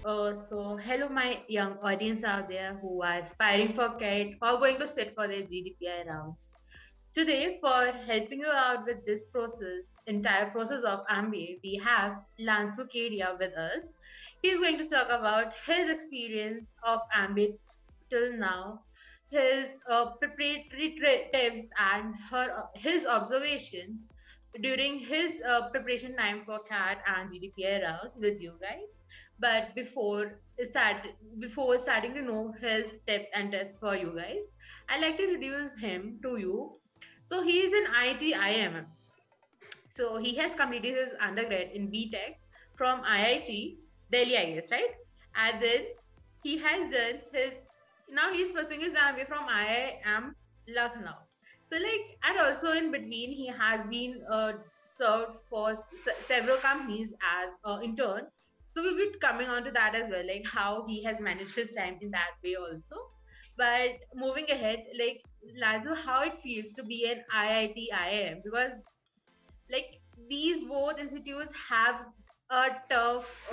Hello, my young audience out there who are aspiring for CAT or going to sit for their GDPI rounds. Today, for helping you out with this entire process of MBA, we have Lansu Kedia with us. He's going to talk about his experience of MBA till now, his preparatory tips and his observations during his preparation time for CAT and GDPR rounds with you guys. But before starting to know his tips and tips for you guys, I'd like to introduce him to you. So he is an IIT IIM. So he has completed his undergrad in B.Tech from IIT Delhi, I guess, right? And then he has done his now he's pursuing his MBA from IIM Lucknow. So and also in between he has been served for several companies as an intern. So we'll be coming on to that as well, like how he has managed his time in that way also. But moving ahead, Lazo, how it feels to be an IIT IIM, because like these both institutes have a tough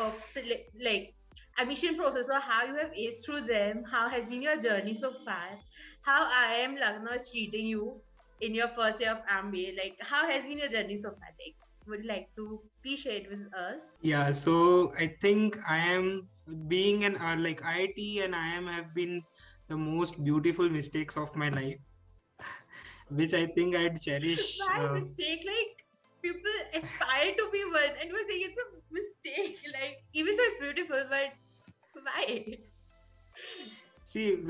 admission process, or how you have aced through them, how has been your journey so far, how IIM Lucknow is treating you in your first year of MBA, like how has been your journey so far, like would you like to please share it with us? Yeah, so I think I am being an IIT and IIM have been the most beautiful mistakes of my life, which I think I'd cherish. Why mistake? Like people aspire to be one, and you think it's a mistake. Like even though it's beautiful, but why? See,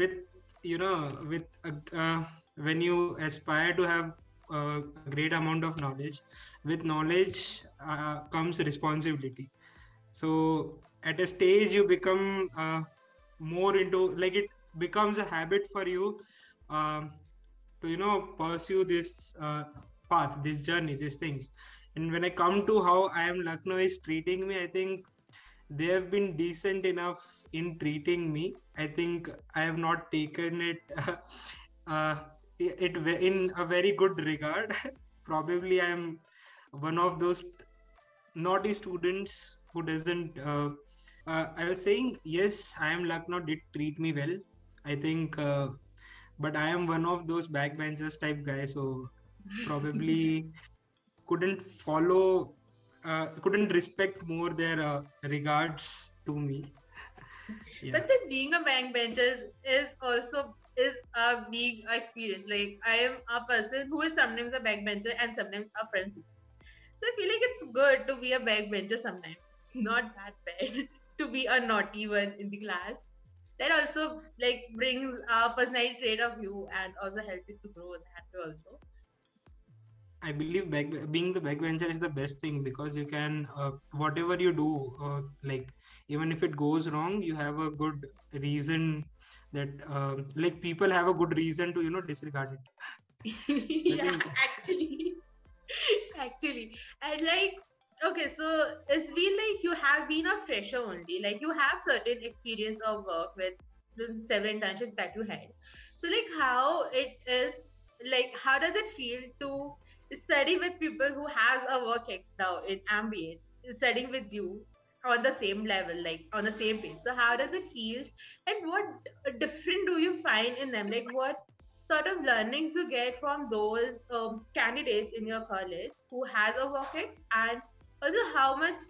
when you aspire to have a great amount of knowledge, with knowledge comes responsibility. So at a stage you become more into, like, it becomes a habit for you to pursue this path, this journey, these things. And when I come to how IIM Lucknow is treating me, I think they have been decent enough in treating me. I think I have not taken it in a very good regard. Probably I am one of those naughty students who doesn't I was saying, yes, IIM Lucknow did treat me well, I think, but I am one of those backbenchers type guys, so probably couldn't respect more their regards to me. Yeah. But then being a backbencher is a big experience. Like I am a person who is sometimes a backbencher and sometimes a friend. So I feel like it's good to be a backbencher sometimes. It's not that bad to be a naughty one in the class. That also brings a personality trait of you and also help you to grow that also. I believe being the backbencher is the best thing, because you can whatever you do, even if it goes wrong, you have a good reason that people have a good reason to disregard it. Yeah, actually, and okay, so it's been you have been a fresher only, you have certain experience of work with several internships that you had. So how it is, how does it feel to study with people who has a work ex now in MBA, studying with you on the same level, on the same page? So how does it feel, and what different do you find in them? What sort of learnings you get from those candidates in your college who has a work ex, and also how much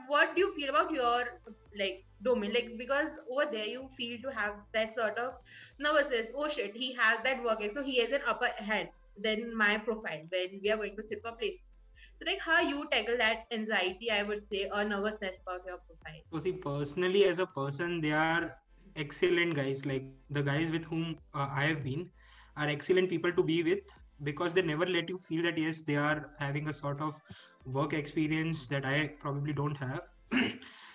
what do you feel about your domain, because over there you feel to have that sort of nervousness. Oh shit, he has that work ex, so he has an upper hand than my profile when we are going to sit for place. So how you tackle that anxiety, I would say, or nervousness about your profile? So see, personally as a person, they are excellent guys. Like the guys with whom I have been are excellent people to be with, because they never let you feel that yes, they are having a sort of work experience that I probably don't have.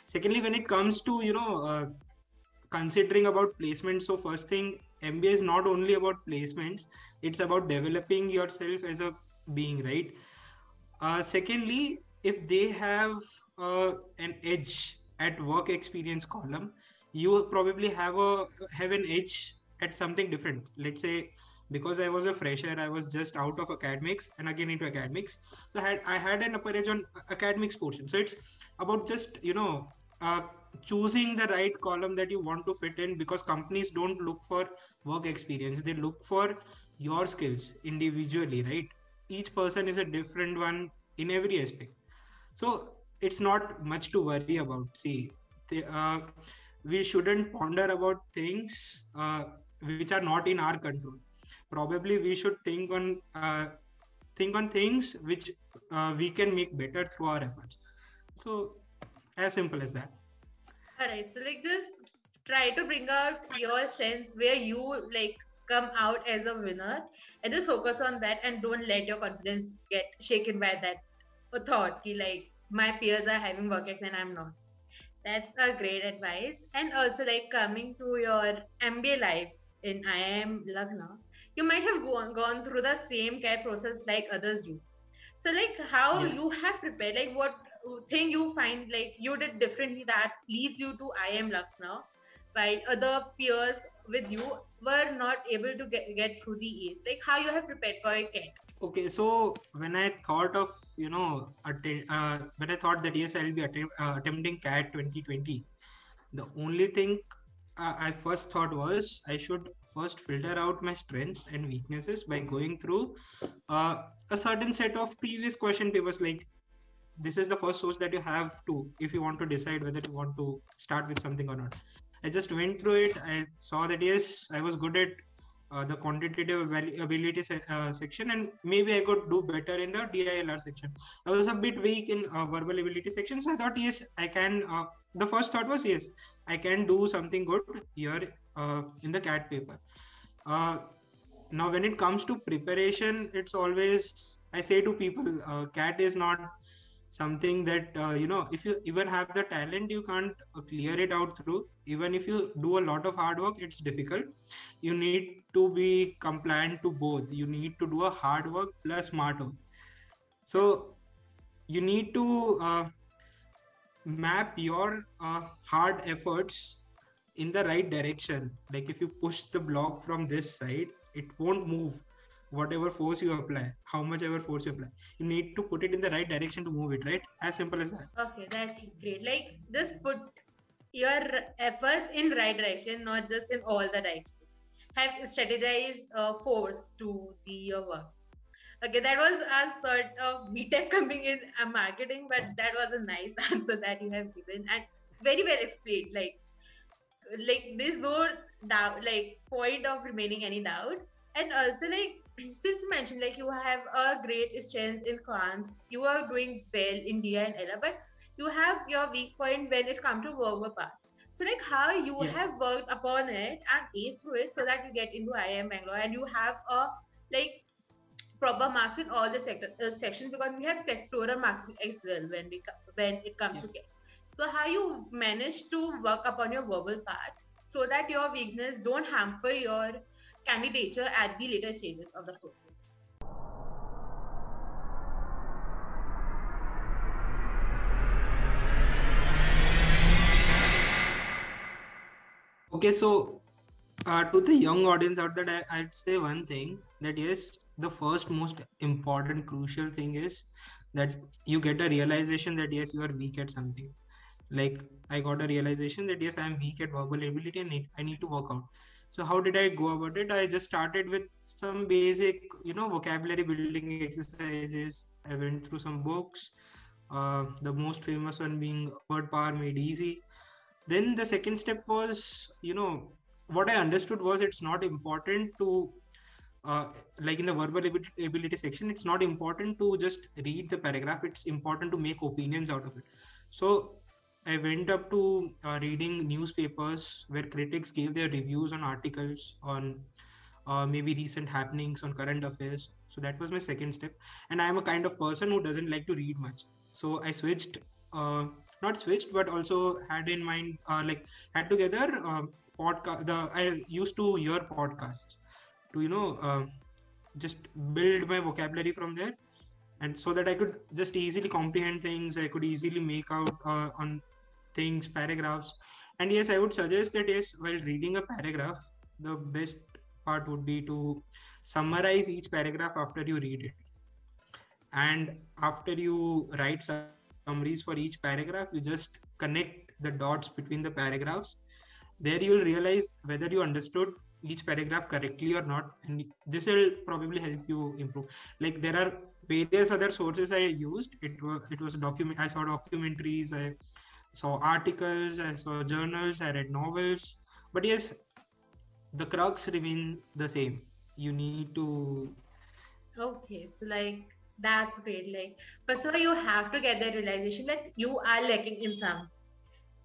Secondly, when it comes to considering about placements, so first thing, MBA is not only about placements, it's about developing yourself as a being, right? Secondly, if they have an edge at work experience column, you probably have an edge at something different. Let's say, because I was a fresher, I was just out of academics and again into academics, so I had an upper edge on academics portion. So it's about just uh, choosing the right column that you want to fit in, because companies don't look for work experience, they look for your skills individually, right? Each person is a different one in every aspect. So it's not much to worry about. See, we shouldn't ponder about things which are not in our control. Probably we should think on things which we can make better through our efforts. So as simple as that. All right. So like just try to bring out your strengths where you like come out as a winner and just focus on that and don't let your confidence get shaken by that thought ki like my peers are having work ex and I'm not. That's a great advice. And also like coming to your MBA life in IIM Lucknow, you might have gone through the same care process like others do. So like how Yeah. you have prepared, like what thing you find like you did differently that leads you to IIM Lucknow, while other peers with you were not able to get through the A's. Like how you have prepared for a CAT. Okay, so when I thought of, when I thought that yes, I'll be attempting CAT 2020, the only thing I first thought was I should first filter out my strengths and weaknesses by going through a certain set of previous question papers. Like, this is the first source that you have to, if you want to decide whether you want to start with something or not. I just went through it. I saw that yes, I was good at the quantitative ability section, and maybe I could do better in the DILR section. I was a bit weak in verbal ability section, so I thought yes, I can. The first thought was yes, I can do something good here in the CAT paper. Uh, Now, when it comes to preparation, it's always, I say to people, CAT is not something that if you even have the talent, you can't clear it out through. Even if you do a lot of hard work, it's difficult. You need to be compliant to both. You need to do a hard work plus smart work. So you need to map your hard efforts in the right direction. Like, if you push the block from this side, it won't move. Whatever force you apply, how much ever force you apply, you need to put it in the right direction to move it, right? As simple as that. Okay, that's great. Like just put your efforts in right direction, not just in all the directions. Have strategized force to the your work. Okay, that was a sort of B.Tech coming in marketing, but that was a nice answer that you have given and very well explained. Like there's no doubt, like point of remaining any doubt. And also like since you mentioned like you have a great strength in quants, you are doing well in DI and LR, but you have your weak point when it comes to verbal part. So like how you Yeah. have worked upon it and aced through it so that you get into IIM Bangalore and you have a like proper marks in all the sections, because we have sectoral marking as well when it comes Yeah. to care. So how you manage to work upon your verbal part so that your weakness don't hamper your candidature at the later stages of the process. Okay, so to the young audience out there, I'd say one thing, that yes, the first most important crucial thing is that you get a realization that yes, you are weak at something. Like, I got a realization that yes, I'm weak at verbal ability and I need to work out. So how did I go about it? I just started with some basic, vocabulary building exercises. I went through some books, the most famous one being Word Power Made Easy. Then the second step was, what I understood was it's not important to, like in the verbal ability section, it's not important to just read the paragraph. It's important to make opinions out of it. So I went up to reading newspapers where critics gave their reviews on articles on maybe recent happenings on current affairs. So that was my second step. And I am a kind of person who doesn't like to read much. So I switched, not switched, but also had in mind, had together podcast. I used to hear podcasts to, just build my vocabulary from there. And so that I could just easily comprehend things, I could easily make out on things, paragraphs. And yes, I would suggest that yes, while reading a paragraph, the best part would be to summarize each paragraph after you read it. And after you write summaries for each paragraph, you just connect the the dots between the paragraphs. There you'll realize whether you understood each paragraph correctly or not, and this will probably help you improve. Like there are various other sources I used. It was document. I saw documentaries. I saw articles. I saw journals. I read novels. But yes, the crux remain the same. You need to. Okay, so like that's great. Like first of all, you have to get the realization that you are lacking in some.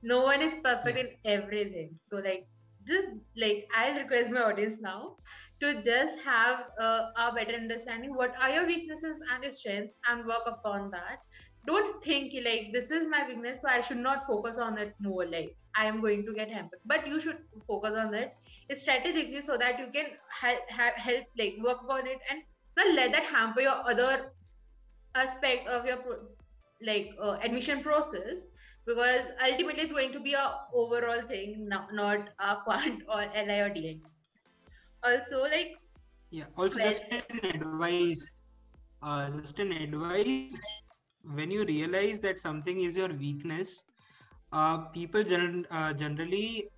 No one is perfect Yeah. in everything. So like just like I'll request my audience now to just have a better understanding what are your weaknesses and your strengths and work upon that. Don't think like this is my weakness, so I should not focus on it more. Like I am going to get hampered, but you should focus on it strategically so that you can help like work upon it and not let that hamper your other aspect of your admission process, because ultimately it's going to be a overall thing, not a quant or li or dn also like Yeah. Also, well. just an advice. Just an advice. When you realize that something is your weakness, people generally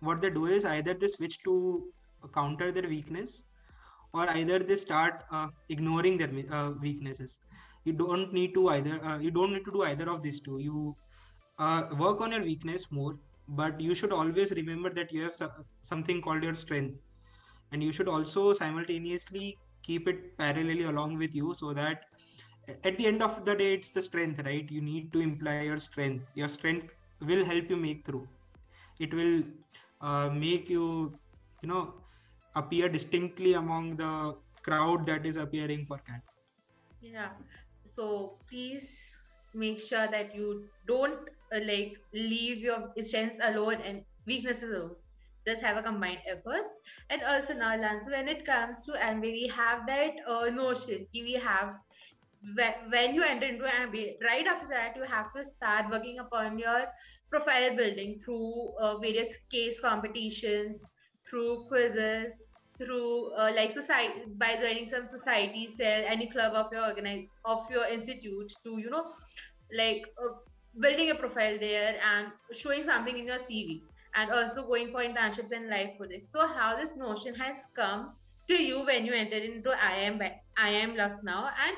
what they do is either they switch to counter their weakness, or either they start ignoring their weaknesses. You don't need to do either of these two. You work on your weakness more, but you should always remember that you have something called your strength, and you should also simultaneously keep it parallelly along with you, so that at the end of the day it's the strength, right? You need to imply your strength will help you make through. It will make you, you know, appear distinctly among the crowd that is appearing for cat. Yeah, so please make sure that you don't leave your strengths alone and weaknesses alone. Just have a combined efforts. And also now, Lance, when it comes to MBA, we have that notion. We have when you enter into MBA, right after that, you have to start working upon your profile building through various case competitions, through quizzes, through society, by joining some society cell, any club of your of your institute, to like building a profile there and showing something in your CV, and also going for internships and life projects. So how this notion has come to you when you entered into IIM Lucknow, and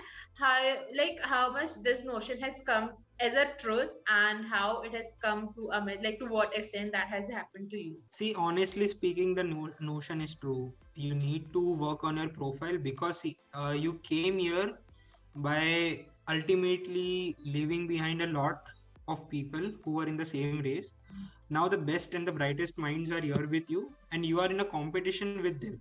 how much this notion has come as a truth, and how it has come to like to what extent that has happened to you. See, honestly speaking, the notion is true. You need to work on your profile, because see, you came here by ultimately leaving behind a lot of people who are in the same race. Now the best and the brightest minds are here with you, and you are in a competition with them,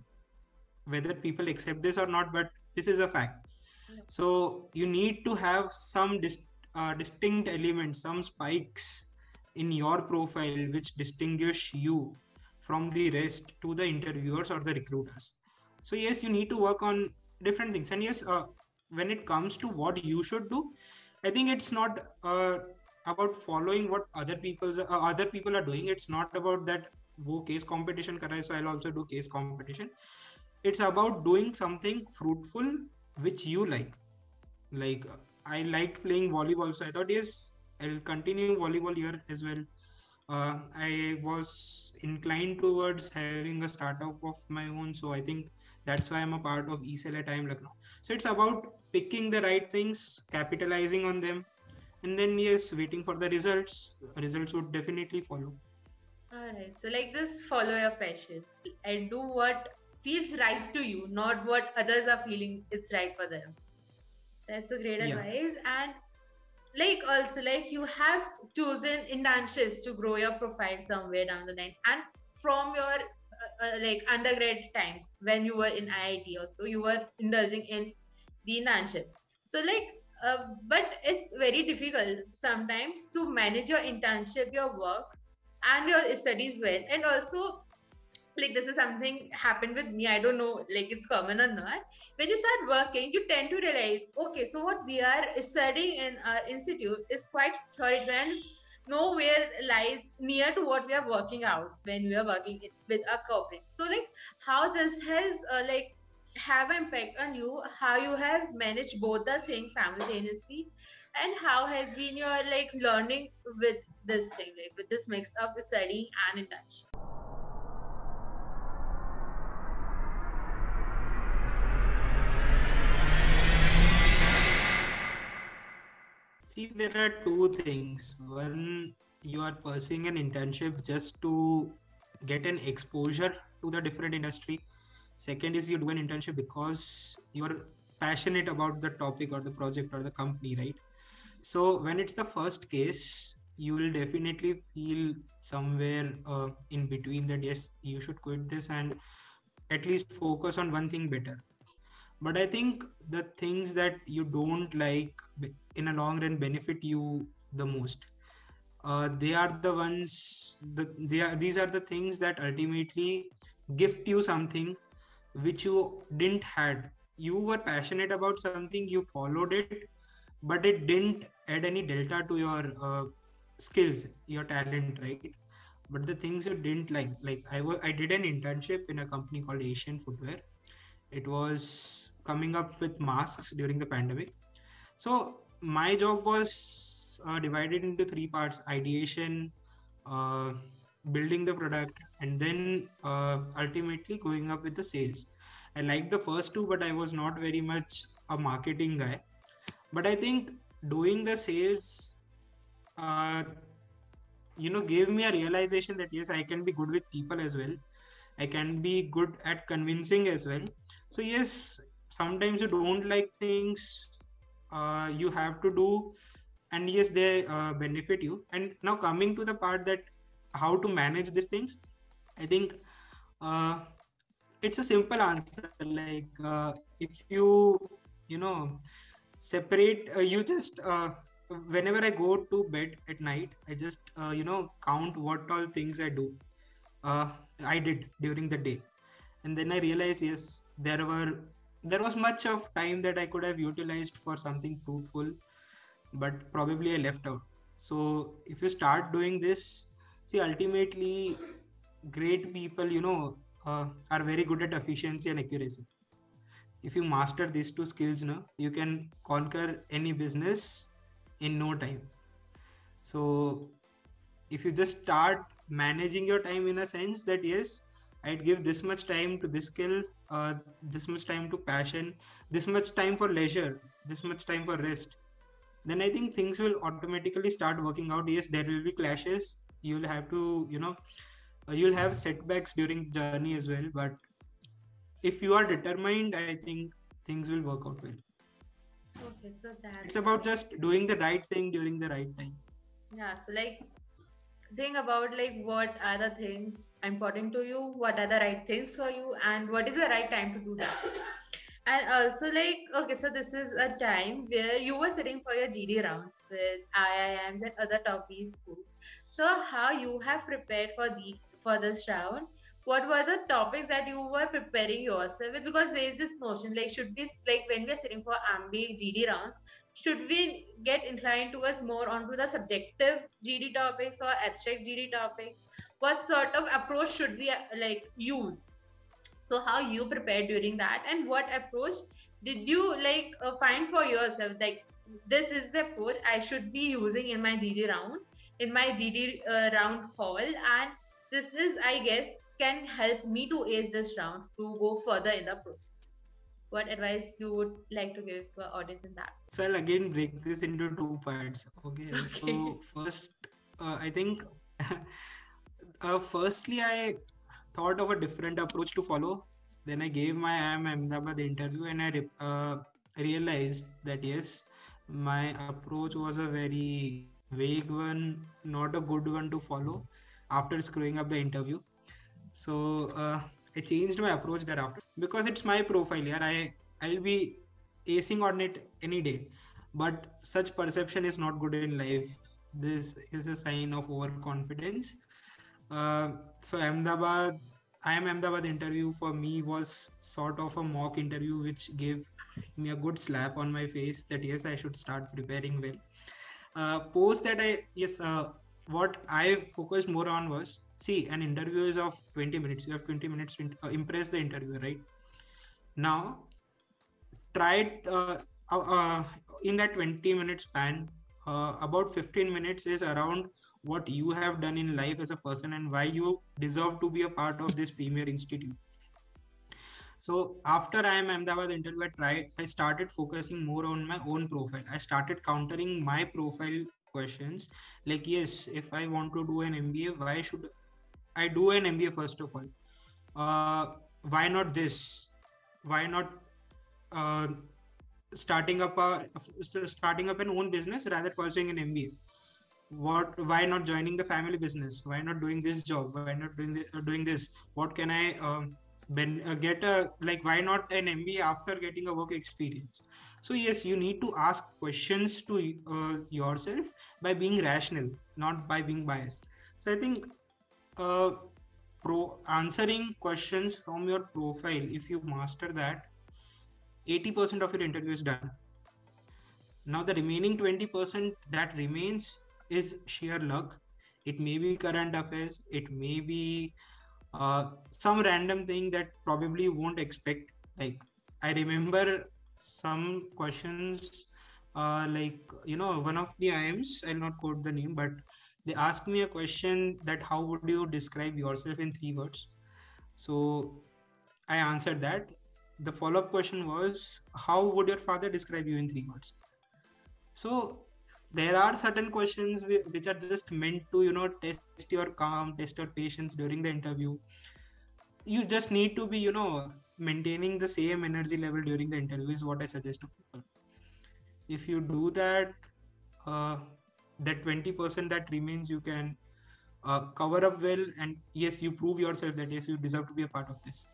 whether people accept this or not, but this is a fact. Yeah. So you need to have some distinct elements, some spikes in your profile which distinguish you from the rest to the interviewers or the recruiters. So yes, you need to work on different things. And yes, when it comes to what you should do, I think it's not about following what other people are doing. It's not about that wo case competition kar raha hai, so I'll also do case competition. It's about doing something fruitful which you like. I liked playing volleyball, so I thought, yes, I'll continue volleyball here as well. I was inclined towards having a startup of my own, so I think that's why I'm a part of ECEL at IIM Lucknow. So it's about picking the right things, capitalizing on them, and then yes, waiting for the results. Results would definitely follow. All right, so like this, follow your passion and do what feels right to you, not what others are feeling it's right for them. That's a great Yeah. advice. And like also like you have chosen internships to grow your profile somewhere down the line, and from your undergrad times when you were in IIT also you were indulging in the internships. So but it's very difficult sometimes to manage your internship, your work, and your studies well. And also like this is something happened with me, I don't know like it's common or not. When you start working, you tend to realize, okay, so what we are studying in our institute is quite theoretical, and it's nowhere lies near to what we are working out when we are working with our corporate. So like how this has have an impact on you, how you have managed both the things simultaneously, and how has been your like learning with this thing, like with this mix of studying and internship. See, there are two things. One, you are pursuing an internship just to get an exposure to the different industry. Second is you do an internship because you're passionate about the topic or the project or the company, right? So when it's the first case, you will definitely feel somewhere in between that yes, you should quit this and at least focus on one thing better. But I think the things that you don't like in a long run benefit you the most. They are the ones. These are the things that ultimately gift you something which you didn't had. You were passionate about something, you followed it, but it didn't add any delta to your skills, your talent, right? But the things you didn't like I did an internship in a company called Asian Footwear. It was coming up with masks during the pandemic. So my job was divided into three parts: ideation, uh, building the product, and then ultimately going up with the sales. I liked the first two, but I was not very much a marketing guy. But I think doing the sales, uh, gave me a realization that yes, I can be good with people as well. I can be good at convincing as well. So yes, sometimes you don't like things, you have to do, and yes, they benefit you. And now coming to the part that how to manage these things, I think uh, it's a simple answer. If you know separate, you just whenever I go to bed at night, I just count what all things uh, I did during the day, and then I realized yes, there was much of time that I could have utilized for something fruitful, but probably I left out. So if you start doing this, see, ultimately, great people, are very good at efficiency and accuracy. If you master these two skills now, you can conquer any business in no time. So if you just start managing your time in a sense that yes, I'd give this much time to this skill, this much time to passion, this much time for leisure, this much time for rest, then I think things will automatically start working out. Yes, there will be clashes, you'll have to you'll have setbacks during the journey as well, but if you are determined, I think things will work out well. Okay, so It's that's about just doing the right thing during the right time. yeah. So like think about like what are the things important to you, what are the right things for you, and what is the right time to do that. And also like okay, so this is a time where you were sitting for your GD rounds with IIMs and other top B schools. So how you have prepared for this round? What were the topics that you were preparing yourself with? Because there is this notion like should we like when we are sitting for MBA GD rounds, should we get inclined towards more onto the subjective GD topics or abstract GD topics? What sort of approach should we like use? So how you prepared during that, and what approach did you like find for yourself, like this is the approach I should be using in my GD round, in my GD round hall, and this is I guess can help me to ace this round to go further in the process. What advice you would like to give to our audience in that? So I'll again break this into two parts. Okay. So Okay. first, I think, firstly, I thought of a different approach to follow. Then I gave my IIM Ahmedabad interview, and realized that yes, my approach was a very vague one, not a good one to follow after screwing up the interview. So I changed my approach thereafter because it's my profile here. I'll be acing on it any day, but such perception is not good in life. This is a sign of overconfidence. So I am Ahmedabad interview for me was sort of a mock interview, which gave me a good slap on my face that yes, I should start preparing well. Post that what I focused more on was, see, an interview is of 20 minutes. You have 20 minutes to impress the interviewer, right? Now, try it in that 20-minute span. About 15 minutes is around what you have done in life as a person and why you deserve to be a part of this premier institute. So after IIM Ahmedabad interview, I started focusing more on my own profile. I started countering my profile questions like, yes, if I want to do an MBA, why should I do an MBA first of all? Why not this? Why not uh, starting up an own business rather pursuing an MBA? Why not joining the family business? Why not doing this job? Why not doing this? What can I get a like? Why not an MBA after getting a work experience? So yes, you need to ask questions to yourself by being rational, not by being biased. So I think uh, answering questions from your profile, if you master that, 80% of your interview is done. Now the remaining 20% that remains is sheer luck. It may be current affairs, it may be some random thing that probably you won't expect. Like, I remember some questions, like, one of the IIMs, I'll not quote the name, but they asked me a question that how would you describe yourself in 3 words? So I answered that. The follow-up question was, how would your father describe you in 3 words? So there are certain questions which are just meant to, test your calm, test your patience during the interview. You just need to be, maintaining the same energy level during the interview is what I suggest to people. If you do that, uh, that 20% that remains, you can cover up well, and yes, you prove yourself that yes, you deserve to be a part of this.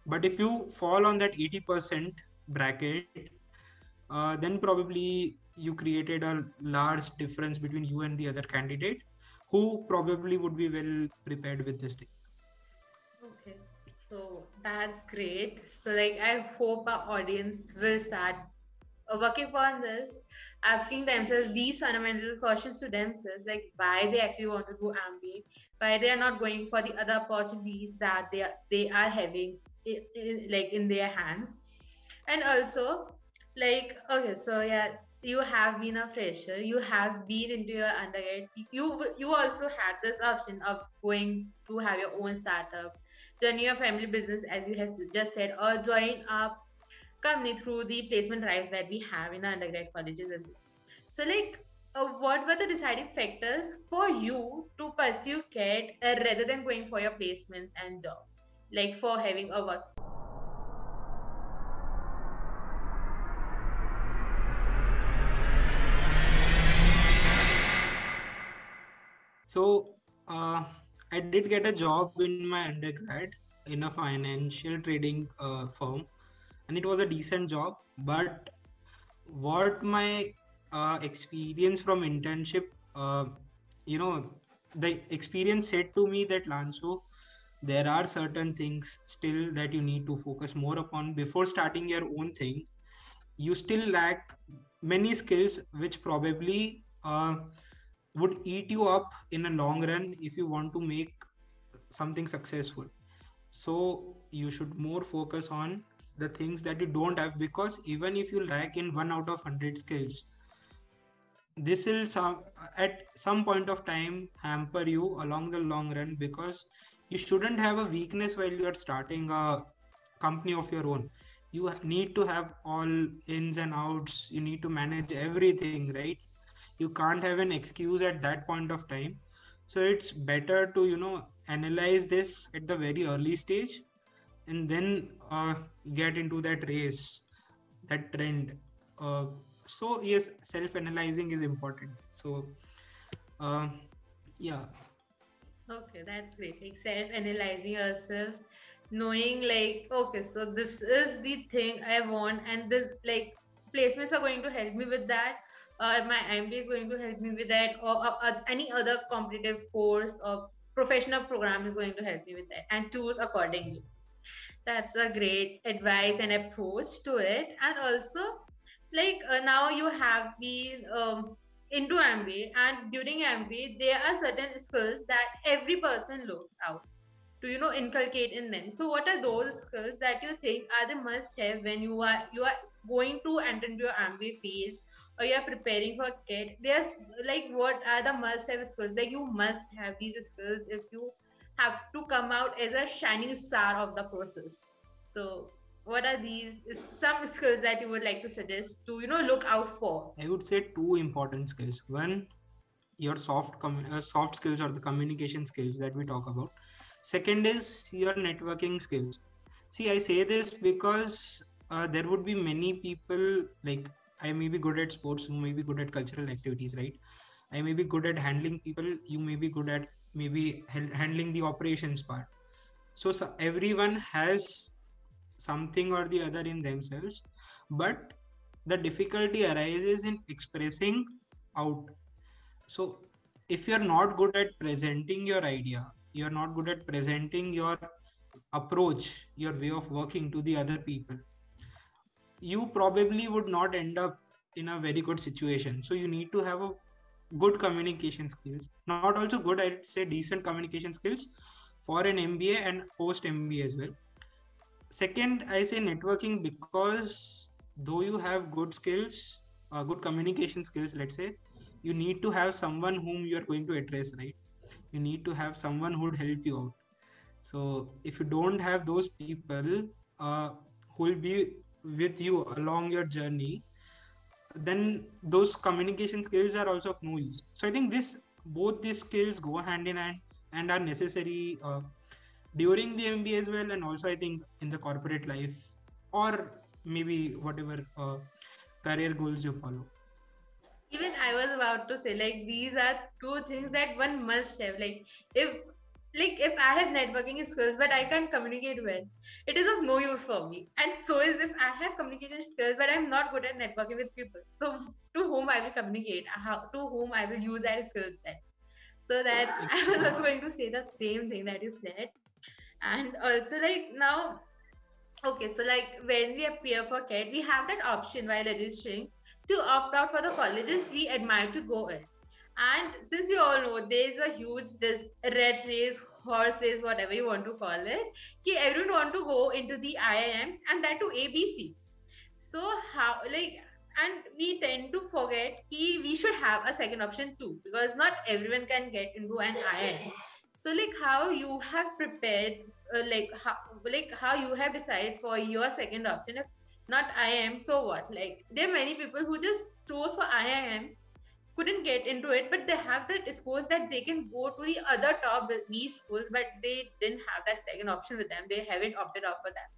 But if you fall on that 80% bracket, then probably you created a large difference between you and the other candidate who probably would be well prepared with this thing. Okay, so that's great. So, like, I hope our audience will start working on this, asking themselves these fundamental questions to themselves, like why they actually want to do MBA, why they are not going for the other opportunities that they are having like in their hands, and also like okay, so yeah, you have been a fresher, you have been into your undergrad, you also had this option of going to have your own startup, join your family business as you have just said, or join a company through the placement drives that we have in our undergrad colleges as well. So, like, what were the deciding factors for you to pursue CAT rather than going for your placement and job, like for having a work? So I did get a job in my undergrad in a financial trading firm, and it was a decent job. But what my experience from internship, you know, the experience said to me that, Lansu, there are certain things still that you need to focus more upon before starting your own thing. You still lack many skills which probably would eat you up in a long run if you want to make something successful. So you should more focus on the things that you don't have, because even if you lack in 1 out of 100 skills, this will at some point of time hamper you along the long run, because you shouldn't have a weakness while you are starting a company of your own. You need to have all ins and outs, you need to manage everything, right? You can't have an excuse at that point of time. So it's better to, analyze this at the very early stage, and then get into that race, that trend. So yes, self-analyzing is important. So uh, yeah. Okay, that's great. Like self-analyzing yourself, knowing like, okay, so this is the thing I want, and this like placements are going to help me with that. My MBA is going to help me with that, or any other competitive course or professional program is going to help me with that, and choose accordingly. That's a great advice and approach to it. And also, like now you have been into MBA, and during MBA, there are certain skills that every person looks out. to inculcate in them. So what are those skills that you think are the must have when you are going to enter into your MBA phase, or you're preparing for KIT? There's like, what are the must have skills? Like, you must have these skills if you have to come out as a shining star of the process. So what are these some skills that you would like to suggest to look out for? I would say two important skills. One, your soft skills or the communication skills that we talk about. Second is your networking skills. See, I say this because there would be many people, like, I may be good at sports, you may be good at cultural activities, right? I may be good at handling people, you may be good at maybe handling the operations part. So everyone has something or the other in themselves, but the difficulty arises in expressing out. So if you're not good at presenting your idea, you're not good at presenting your approach, your way of working to the other people, you probably would not end up in a very good situation. So you need to have a good communication skills, not also good, I'd say decent communication skills for an MBA and post MBA as well. Second, I say networking, because though you have good skills, good communication skills, let's say, you need to have someone whom you are going to address, right? You need to have someone who would help you out. So if you don't have those people who will be with you along your journey, then those communication skills are also of no use. So I think both these skills go hand in hand and are necessary during the MBA as well, and also I think in the corporate life, or maybe whatever career goals you follow. Even I was about to say, like, these are two things that one must have. If if I have networking skills but I can't communicate well, it is of no use for me. And so is if I have communication skills but I'm not good at networking with people. So to whom I will communicate, to whom I will use that skill set. So that I was also going to say the same thing that you said. And also, like, now, okay, so like when we appear for KIT, we have that option while registering to opt out for the colleges we admire to go in. And since you all know, there's a huge this red race, horse race, whatever you want to call it, everyone want to go into the IIMs, and that to ABC. So how, like, and we tend to forget we should have a second option too, because not everyone can get into an IIM. So like, how you have prepared, how you have decided for your second option. If not IIM, so what? Like, there are many people who just chose for IIMs, couldn't get into it, but they have that schools that they can go to the other top B schools, but they didn't have that second option with them. They haven't opted out for that.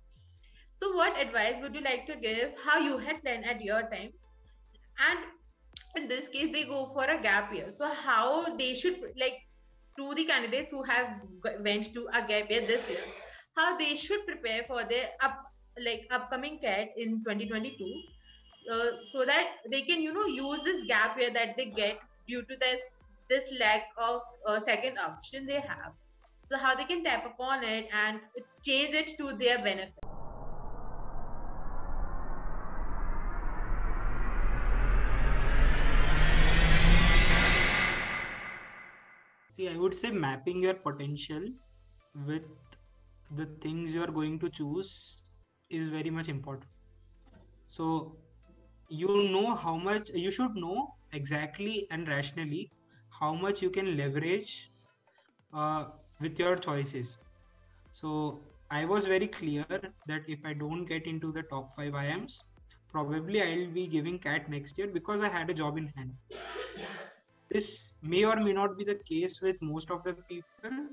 So what advice would you like to give, how you had planned at your times? And in this case, they go for a gap year. So how they should, like, to the candidates who have went to a gap year this year, how they should prepare for their upcoming CAT in 2022, so that they can use this gap year that they get due to this lack of second option they have. So how they can tap upon it and change it to their benefit. See, I would say mapping your potential with the things you are going to choose is very much important. So you should know exactly and rationally how much you can leverage with your choices. So I was very clear that if I don't get into the top 5 IIMs, probably I'll be giving CAT next year because I had a job in hand. This may or may not be the case with most of the people,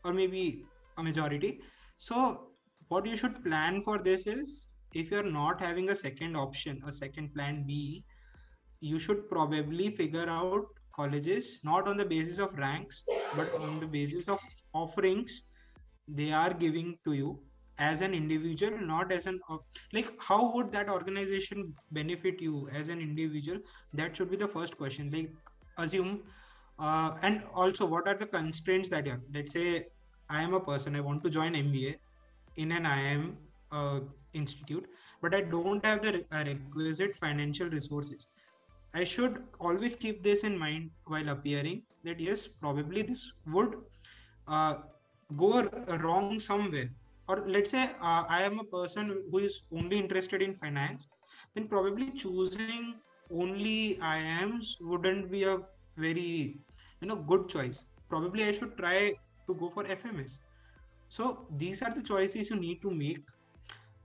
or maybe a majority. So what you should plan for this is, if you're not having a second option, a second plan B, you should probably figure out colleges not on the basis of ranks, but on the basis of offerings they are giving to you as an individual, not as an like, how would that organization benefit you as an individual? That should be the first question. Like, assume and also, what are the constraints that you have? Let's say I am a person, I want to join MBA in an IIM institute, but I don't have the requisite financial resources. I should always keep this in mind while appearing, that yes, probably this would wrong somewhere. Or let's say I am a person who is only interested in finance, then probably choosing only IIMs wouldn't be a very good choice. Probably I should try to go for FMS. So these are the choices you need to make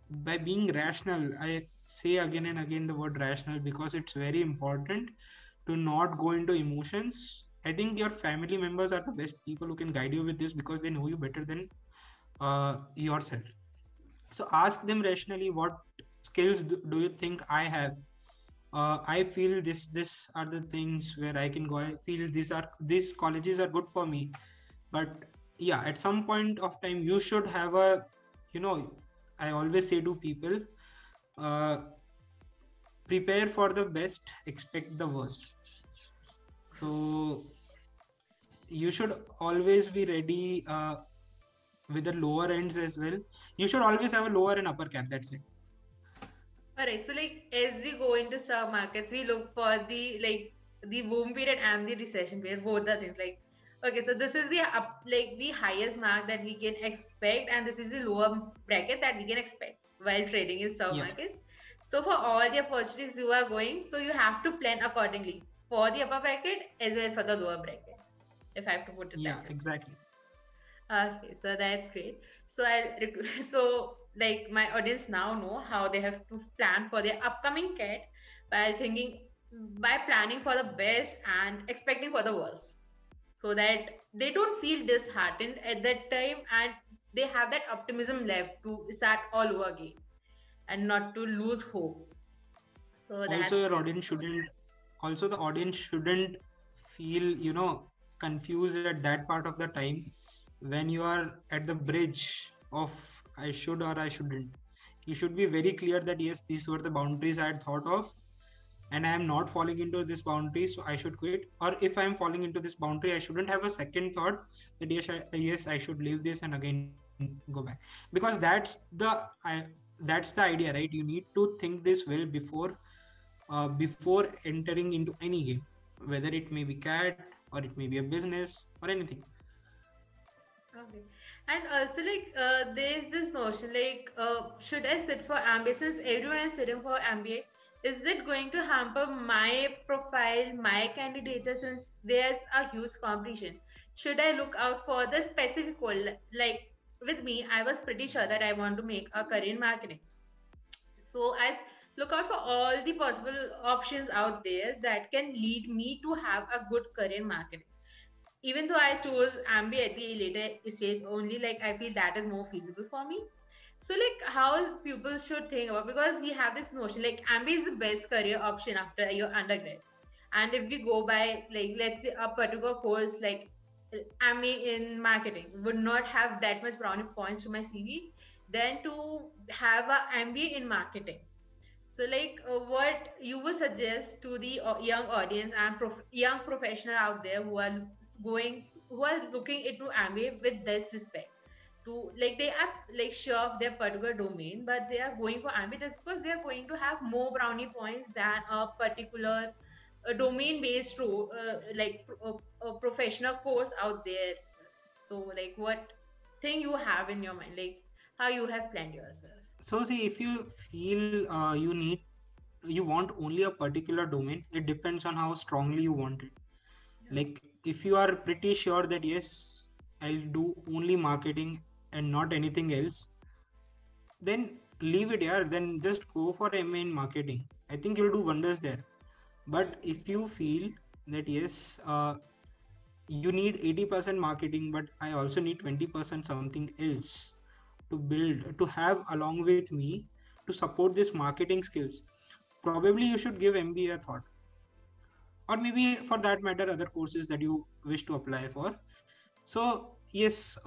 by being rational. I say again and again the word rational because it's very important to not go into emotions. I think your family members are the best people who can guide you with this because they know you better than yourself. So ask them rationally, what skills do you think I have? I feel this are the things where I can go. I feel these colleges are good for me. But yeah, at some point of time you should have a, you know I always say to people, uh, prepare for the best, expect the worst. So you should always be ready with the lower ends as well. You should always have a lower and upper cap. That's it. Alright, so like as we go into stock markets, we look for the boom period and the recession period, both the things. Like, okay, so this is the the highest mark that we can expect, and this is the lower bracket that we can expect while trading in stock Yeah, markets. So for all the opportunities you are going, so you have to plan accordingly for the upper bracket as well as for the lower bracket, if I have to put it yeah, that way. exactly. Okay, so that's great. So so like my audience now know how they have to plan for their upcoming cat by thinking by planning for the best and expecting for the worst, so that they don't feel disheartened at that time and they have that optimism left to start all over again and not to lose hope. So Also that's your really audience good. shouldn't also the audience shouldn't feel confused at that part of the time when you are at the bridge of I should or I shouldn't. You should be very clear that yes, these were the boundaries I had thought of, and I am not falling into this boundary, so I should quit. Or if I am falling into this boundary, I shouldn't have a second thought that yes, I should leave this and again go back, because that's the idea, right? You need to think this well before entering into any game, whether it may be cat or it may be a business or anything. Okay. And also, there's this notion should I sit for MBA since everyone is sitting for MBA? Is it going to hamper my profile, my candidature since there's a huge competition? Should I look out for the specific goal? Like with me, I was pretty sure that I want to make a career in marketing. So I look out for all the possible options out there that can lead me to have a good career in marketing. Even though I chose MBA at the later stage only, like I feel that is more feasible for me. So like how people should think about, because we have this notion like MBA is the best career option after your undergrad. And if we go by like let's say a particular course like MA in marketing would not have that much brownie points to my CV than to have a MBA in marketing. So, what you would suggest to the young audience and young professional out there who are looking into MBA with this respect, to like they are like sure of their particular domain, but they are going for MBA just because they are going to have more brownie points than a particular domain-based professional course out there. So, like, what thing you have in your mind, like how you have planned yourself. So see, if you feel you want only a particular domain, it depends on how strongly you want it. Yeah. Like if you are pretty sure that yes, I'll do only marketing and not anything else, then leave it here. Then just go for MA in marketing. I think you'll do wonders there. But if you feel that yes, you need 80% marketing, but I also need 20% something else to build, to have along with me, to support this marketing skills, probably you should give MBA a thought, or maybe for that matter other courses that you wish to apply for. So yes,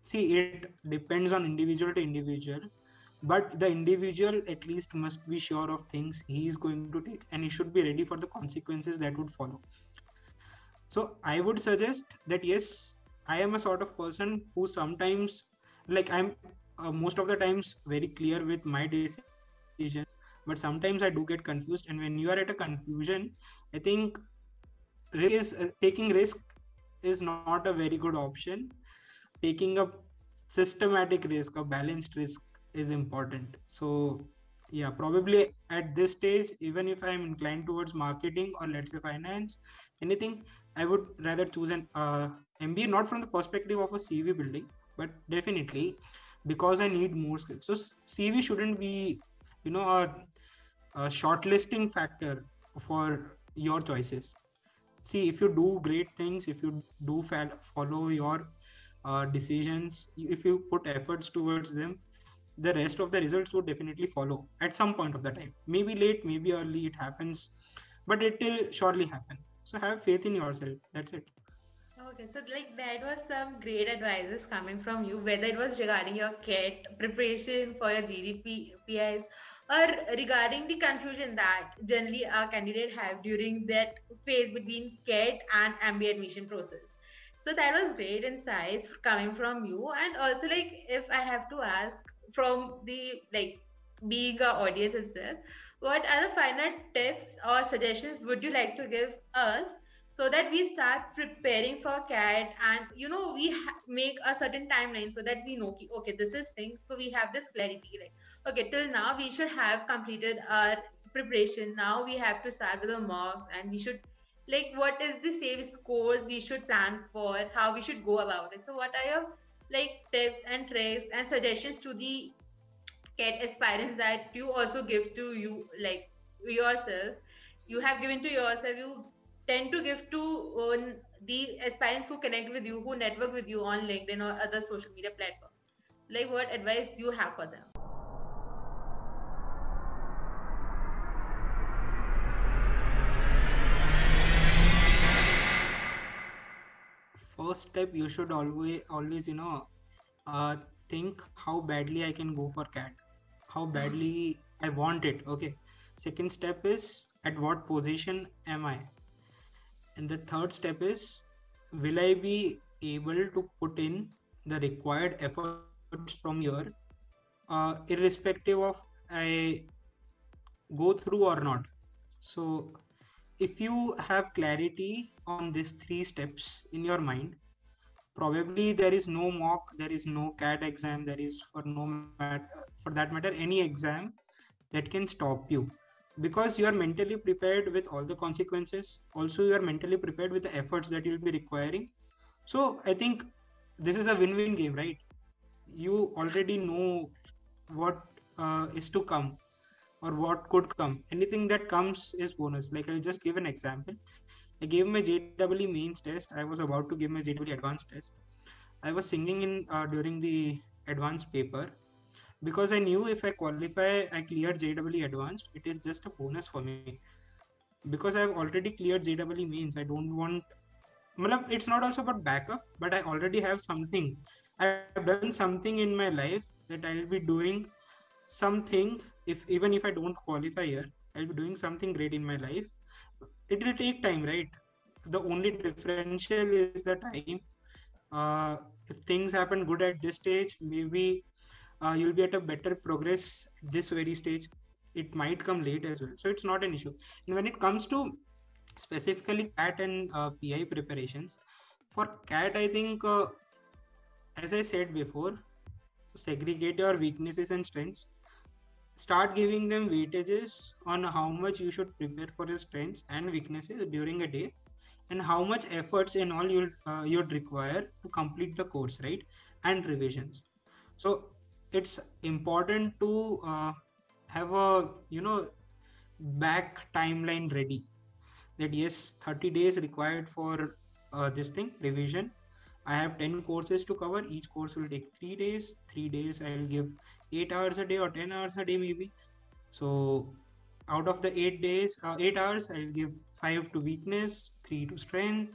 see, it depends on individual to individual, but the individual at least must be sure of things he is going to take, and he should be ready for the consequences that would follow. So I would suggest that yes, I am a sort of person who sometimes, like I'm most of the times very clear with my decisions, but sometimes I do get confused, and when you are at a confusion, I think taking risk is not a very good option. taking a systematic risk, a balanced risk is important. So yeah, probably at this stage, even if I'm inclined towards marketing or let's say finance, anything, I would rather choose an MBA, not from the perspective of a CV building, but definitely because I need more skills. So CV shouldn't be, a shortlisting factor for your choices. See, if you do great things, if you do follow your decisions, if you put efforts towards them, the rest of the results would definitely follow at some point of the time. Maybe late, maybe early, it happens, but it will surely happen. So have faith in yourself. That's it. Okay, so like that was some great advices coming from you, whether it was regarding your CAT preparation for your GDPIs or regarding the confusion that generally a candidate have during that phase between CAT and MBA admission process. So that was great insights coming from you. And also like if I have to ask from the like being a audience itself, what are the final tips or suggestions would you like to give us so that we start preparing for CAT and we make a certain timeline so that we know okay, this is thing, so we have this clarity, like okay, till now we should have completed our preparation, now we have to start with the mocks and we should like what is the save scores we should plan for, how we should go about it. So what are your like tips and tricks and suggestions to the CAT aspirants that you also give to you like yourself, you have given to yourself, you tend to give to the aspirants who connect with you, who network with you on LinkedIn or other social media platforms? Like what advice you have for them? First step, you should always uh, think how badly I can go for CAT, how badly I want it. Okay. Second step is at what position am I, and the third step is will I be able to put in the required efforts from here, irrespective of I go through or not. So if you have clarity on these three steps in your mind, probably there is no mock, there is no CAT exam, there is for that matter any exam that can stop you, because you are mentally prepared with all the consequences. Also, you are mentally prepared with the efforts that you'll be requiring. So I think this is a win-win game, right? You already know what is to come or what could come. Anything that comes is bonus. Like I'll just give an example. I gave my JEE mains test. I was about to give my JEE advanced test. I was singing in during the advanced paper because I knew if I qualify, I clear JEE advanced, it is just a bonus for me. Because I've already cleared JEE mains, I don't want. It's not also about backup, but I already have something. I've done something in my life that I'll be doing something. If even if I don't qualify here, I'll be doing something great in my life. It will take time, right? The only differential is the time. If things happen good at this stage, maybe you'll be at a better progress this very stage. It might come late as well, so it's not an issue. And when it comes to specifically CAT and PI preparations, for CAT I think, as I said before, segregate your weaknesses and strengths. Start giving them weightages on how much you should prepare for your strengths and weaknesses during a day, and how much efforts in all you'd require to complete the course, right? And revisions. So it's important to have a back timeline ready, that yes, 30 days required for this thing revision. I have 10 courses to cover. Each course will take 3 days. 3 days I'll give 8 hours a day or 10 hours a day maybe. So out of the 8 hours, I'll give 5 to weakness, 3 to strength.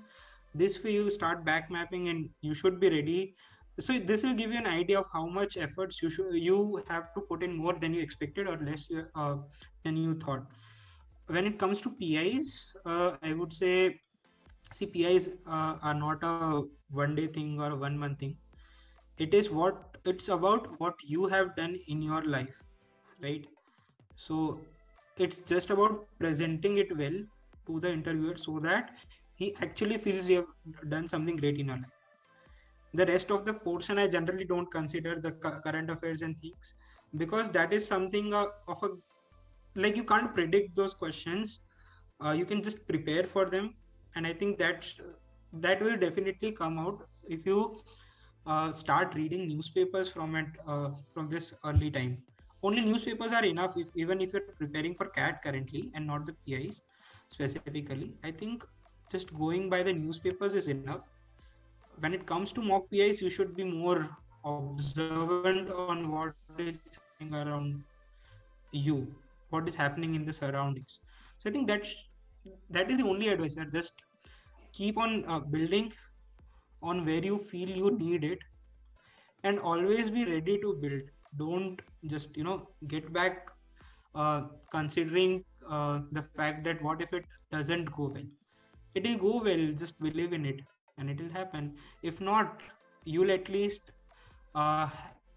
This way you start back mapping and you should be ready. So this will give you an idea of how much efforts you have to put in, more than you expected or less than you thought. When it comes to PIs, I would say, see, PIs are not a one day thing or a 1 month thing. It's about what you have done in your life, right? So it's just about presenting it well to the interviewer so that he actually feels you have done something great in your life. The rest of the portion, I generally don't consider the current affairs and things, because that is something of a, like, you can't predict those questions. You can just prepare for them, and I think that will definitely come out if you start reading newspapers from this early time. Only newspapers are enough, if even if you're preparing for CAT currently and not the PIs specifically. I think just going by the newspapers is enough. When it comes to mock PIs, you should be more observant on what is happening around you, what is happening in the surroundings. So I think that is the only advice, sir. Just keep on building on where you feel you need it, and always be ready to build. Don't just get back considering the fact that what if it doesn't go well. It will go well, just believe in it, and it will happen. If not, you'll at least uh,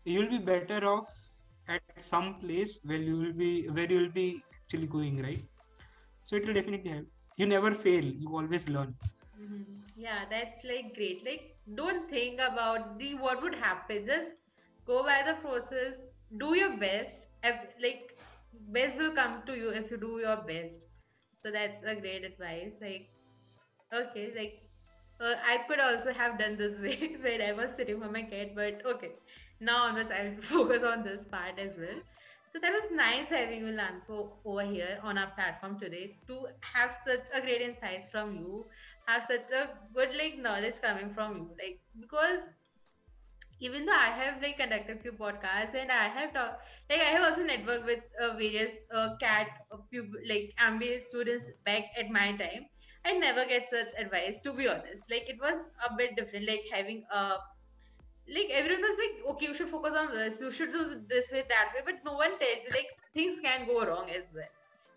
you'll be better off at some place where you'll be actually going, right? So it will definitely help. You never fail, you always learn. Yeah, that's like great. Like, don't think about the what would happen. Just go by the process. Do your best. Like, best will come to you if you do your best. So that's a great advice. Like, okay, like I could also have done this way when I was sitting for my cat, but okay. Now onwards, I'll focus on this part as well. So that was nice having you, Lansu, over here on our platform today to have such a great insights from you, have such a good like knowledge coming from you. Like because even though I have like conducted few podcasts and I have talked, like I have also networked with various cat like MBA students back at my time. I never get such advice, to be honest. Like it was a bit different, like having a like everyone was like, okay, you should focus on this, you should do this way, that way, but no one tells you like things can go wrong as well.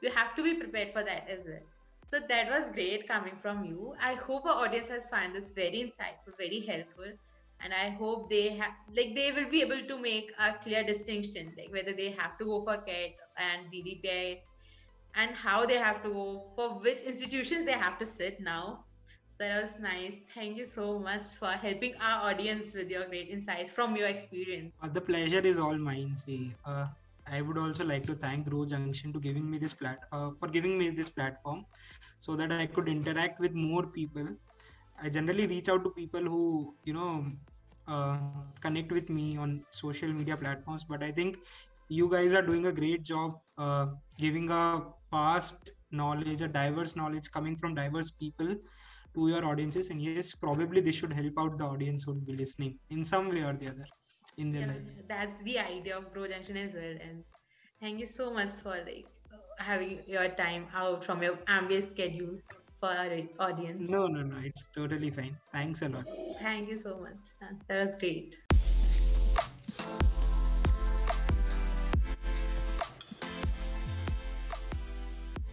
You have to be prepared for that as well. So that was great coming from you. I hope our audience has found this very insightful, very helpful, and I hope they have like they will be able to make a clear distinction, like whether they have to go for CAT and GDPI and how they have to go for which institutions they have to sit now. So that was nice. Thank you so much for helping our audience with your great insights from your experience. The pleasure is all mine. See, I would also like to thank Grow Junction to giving me for giving me this platform, so that I could interact with more people. I generally reach out to people who connect with me on social media platforms, but I think you guys are doing a great job giving a vast knowledge, a diverse knowledge coming from diverse people to your audiences. And yes, probably this should help out the audience who would be listening in some way or the other in their Yeah, life. that's the idea of Grow Junction as well. And thank you so much for like having your time out from your ambitious schedule for our audience. No, it's totally fine. Thanks a lot. Thank you so much. That was great.